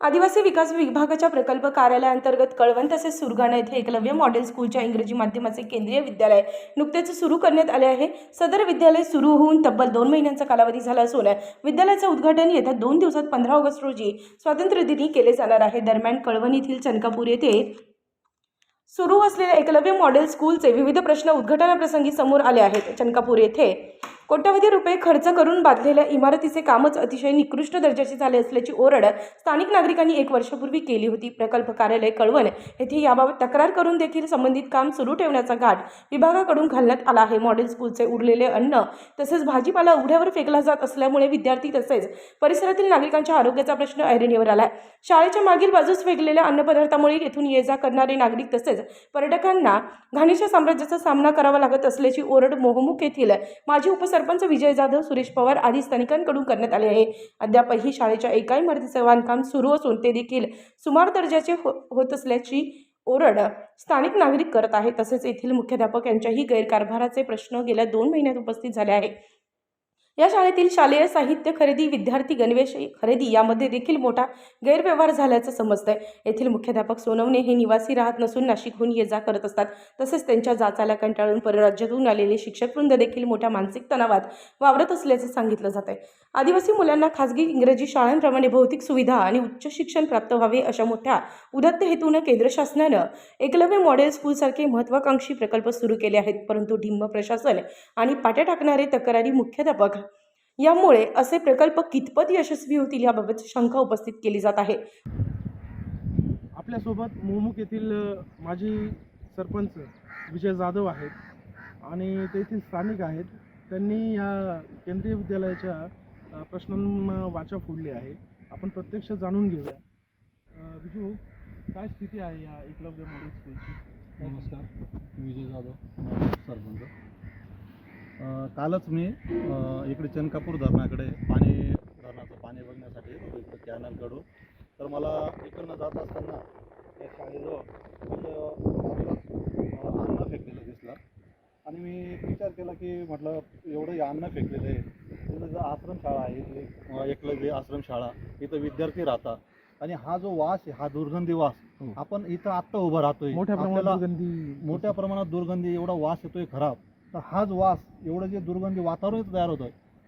आदिवासी विकास विभागाच्या प्रकल्प कार्यालयाअंतर्गत कळवण तसेच सुरगाणा येथे एकलव्य मॉडेल स्कूलच्या इंग्रजी माध्यमाचे केंद्रीय विद्यालय नुकतेच सुरू करण्यात आले आहे। सदर विद्यालय सुरू होऊन तब्बल 2 महिन्यांचा कालावधी झाला असून विद्यालयाचे उद्घाटन येत्या 2 दिवसात 15 ऑगस्ट रोजी स्वातंत्र्य दिनी केले जाणार आहे। दरम्यान कळवण येथील चनकापूर येथे सुरू असलेल्या एकलव्य मॉडेल स्कूलचे विविध प्रश्न उद्घाटनाप्रसंगी समोर आले आहेत। चनकापूर येथे कोट्यवधी रुपये खर्च करून बांधलेल्या इमारतीचे कामच अतिशय निकृष्ट दर्जाचे झाले असल्याची ओरड स्थानिक नागरिकांनी 1 वर्षापूर्वी केली होती। प्रकल्प कार्यालय कळवण येथे याबाबत तक्रार करून देखील संबंधित काम सुरू ठेवण्याचा घाट विभागाकडून घालण्यात आला आहे। मॉडेल स्कूलचे उरलेले अन्न तसेच भाजीपाला उघड्यावर फेकला जात असल्यामुळे विद्यार्थी तसेच परिसरातील नागरिकांच्या आरोग्याचा प्रश्न ऐरणीवर आला आहे। शाळेच्या मागील बाजूस फेकलेल्या अन्नपदार्थामुळे येथून ये-जा करणारे नागरिक तसेच पर्यटकांना घाणीच्या साम्राज्याचा सामना करावा लागत असल्याची ओरड मोहमुख येथील माजी उपसरपंच विजय जाधव, सुरेश पवार आदी स्थानिकांकडून करण्यात आले आहे। अद्यापही शाळेच्या एका इमारतीचे बांधकाम सुरू असून ते देखील सुमार दर्जाचे होत असल्याची ओरड स्थानिक नागरिक करत आहेत। तसेच येथील मुख्याध्यापक यांच्याही गैरकारभाराचे प्रश्न गेल्या 2 महिन्यात उपस्थित झाले आहे। या शाळेतील शालेय साहित्य खरेदी, विद्यार्थी गणवेश खरेदी यामध्ये देखील मोठा गैरव्यवहार झाल्याचं समजतंय। येथील मुख्याध्यापक सोनवणे हे निवासी राहत नसून नाशिकहून ये-जा करत असतात। तसेच त्यांच्या जाचाला कंटाळून परराज्यातून आलेले शिक्षकवृंद देखील मोठ्या मानसिक तणावात वावरत असल्याचे सांगितलं जात आहे। आदिवासी मुलांना खासगी इंग्रजी शाळांप्रमाणे भौतिक सुविधा आणि उच्च शिक्षण प्राप्त व्हावे अशा मोठ्या उदात्त हेतूने केंद्र शासनानं एकलव्य मॉडेल स्कूलसारखे महत्त्वाकांक्षी प्रकल्प सुरू केले आहेत। परंतु ढिम्म प्रशासन आणि पाट्या टाकणारे तक्रारी मुख्याध्यापक यामुळे असे प्रकल्प कितपत यशस्वी होतील याबाबत शंका उपस्थित केली जात आहे। आपल्यासोबत मोहमुख येथील माजी सरपंच विजय जाधव आहेत आणि तेथील स्थानिक आहेत। त्यांनी या केंद्रीय विद्यालयाच्या प्रश्नांना वाचा फोडली आहे। आपण प्रत्यक्ष जाणून घेऊया। विजू, काय स्थिती आहे या एकलव्य मॉडेल स्कूलची? नमस्कार, विजय जाधव, सरपंच। कालच मी इकडे चनकापूर धरणाकडे धरणाचं पाणी बघण्यासाठी इकडे कॅनलकडून, तर मला इकडनं जात असताना या शाळेजवळ अन्न फेकलेलं दिसलं आणि मी विचार केला की म्हटलं एवढं अन्न फेकलेलं आहे, तिथं जर आश्रमशाळा आहे, इथली एकलव्य आश्रमशाळा, इथं विद्यार्थी राहतात आणि हा जो वास आहे, हा दुर्गंधी वास, आपण इथं आत्ता उभं राहतोय, मोठ्या प्रमाणात दुर्गंधी, एवढा वास येतोय खराब। तर हाच वास, एवढं जे दुर्गंधी वातावरण तयार होतं,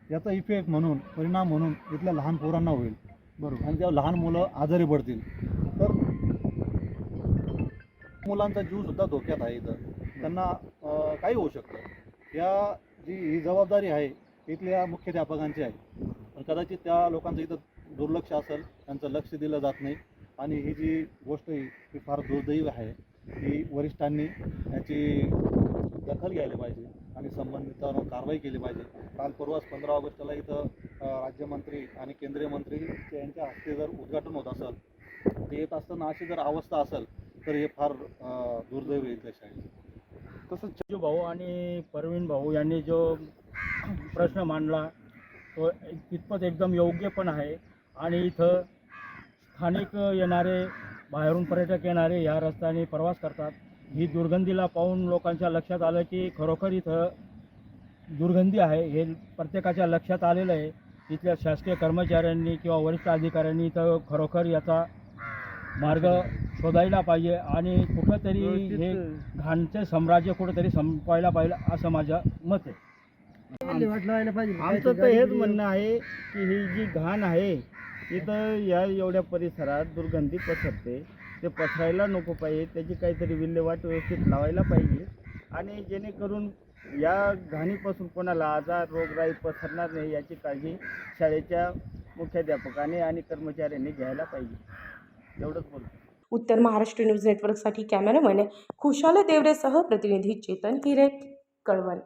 याचा इफेक्ट म्हणून, परिणाम म्हणून इथल्या लहान पोरांना होईल, बरोबर, आणि त्या लहान मुलं आजारी पडतील, तर मुलांचा जीव सुद्धा धोक्यात आहे। इथं त्यांना काही होऊ शकतं। ही जबाबदारी आहे इथल्या मुख्याध्यापकांची आहे, पण कदाचित त्या लोकांचं इथं दुर्लक्ष असेल, त्यांचं लक्ष दिलं जात नाही आणि ही जी गोष्ट ही फार दुर्दैवी आहे। ही वरिष्ठांनी याची दखल घ्यायला पाहिजे आणि संबंधितांवर कारवाई केली पाहिजे। काल परवाच 15 ऑगस्टला इथं राज्यमंत्री आणि केंद्रीय मंत्री यांच्या हस्ते जर उद्घाटन होत असेल, ते येत असताना अशी जर अवस्था असेल तर हे फार दुर्दैवी इथल्या शाळेचं। तसंच चिजू भाऊ आणि परवीन भाऊ यांनी जो प्रश्न मांडला तो कितपत एकदम योग्य पण आहे आणि इथं स्थानिक येणारे, बाहेरून पर्यटक येणारे या रस्त्याने प्रवास करतात। ही दुर्गंधीला पाहून लोकांच्या लक्षात आलं की खरोखर इथं दुर्गंधी आहे, हे प्रत्येकाच्या लक्षात आलेलं आहे। इथल्या शासकीय कर्मचाऱ्यांनी किंवा वरिष्ठ अधिकाऱ्यांनी इथं खरोखर याचा मार्ग शोधायला पाहिजे आणि कुठंतरी हे घाणचे साम्राज्य कुठंतरी संपवायला पाहिजे असं माझं मत आहे। आमचं तर हेच म्हणणं आहे की ही जी घाण आहे इथं या एवढ्या परिसरात दुर्गंधी पसरते, ते पसरायला नको पाहिजे, त्याची काहीतरी विल्हेवाट व्यवस्थित लावायला पाहिजे आणि जेणेकरून या घाणीपासून कोणाला आजार, रोगराई पसरणार नाही याची काळजी शाळेच्या मुख्याध्यापकाने आणि कर्मचाऱ्यांनी घ्यायला पाहिजे, एवढंच बोलतो। उत्तर महाराष्ट्र न्यूज नेटवर्कसाठी कॅमेरामॅन खुशाल देवरेसह प्रतिनिधी चेतन हिरे, कळवण।